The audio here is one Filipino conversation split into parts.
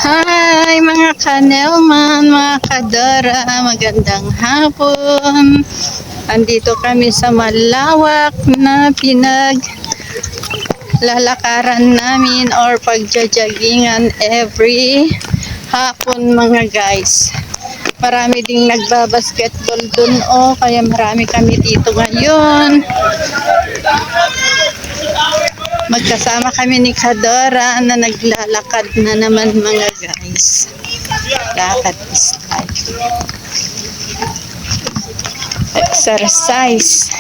Hi mga kanelman, mga kadora, magandang hapon. Andito kami sa malawak na pinaglalakaran namin or pagjajagingan every hapon mga guys. Marami ding nagbabasketball dun kaya marami kami dito ngayon. Magkasama kami ni Kadora na naglalakad na naman mga guys. Lakad is life. Exercise.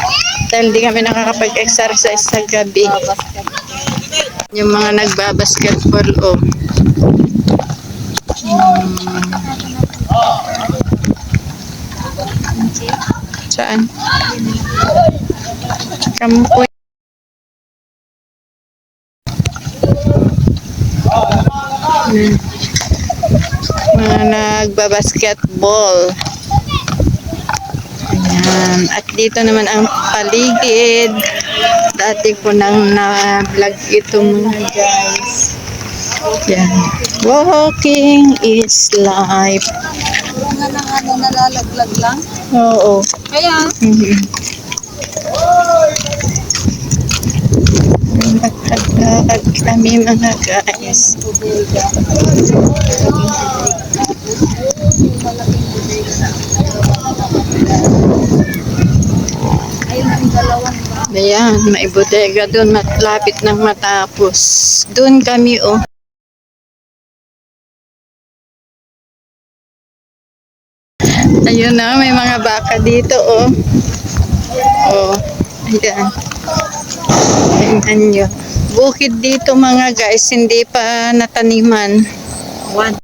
Dahil di kami nakakapag-exercise sa gabi. Yung mga nagbabasketball Saan? Kampo. Mga nagbabasketball. Ayan. At dito naman ang paligid. Dati ko nang na-vlog ito mga guys. Yan. Walking is life. Bunga ng nalalaglag lang? Oo. Kaya? Lakad kami mga guys. Ayun ang dalawang ba? Ayan, may bodega doon, malapit nang matapos. Doon kami Ayun na, may mga baka dito ayan. Tingnan nyo. Bukid dito mga guys, hindi pa nataniman. One.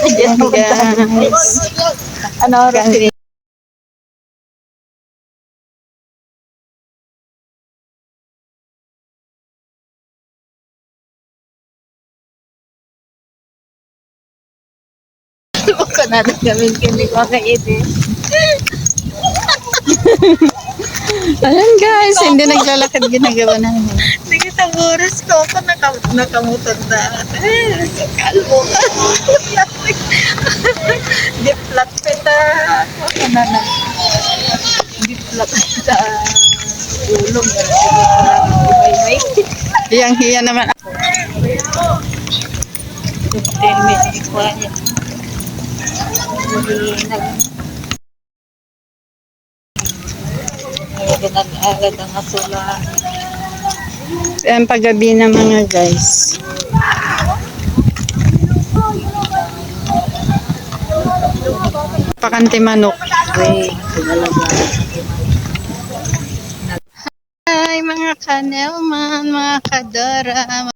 Ayan guys. Ano oras? Baka natin gawin kami mga ide. Ayan guys, hindi naglalakad ginagawa namin. Sige sa oras ko ako nakamutan na. Kalbo ka. Diplat pita. Ako na na. Diplat pita. Ulong. May. Yang hiya naman. Agad ang asula. Ayan paggabi na mga guys. Pakante manok. Hi mga kanelman, mga kadora.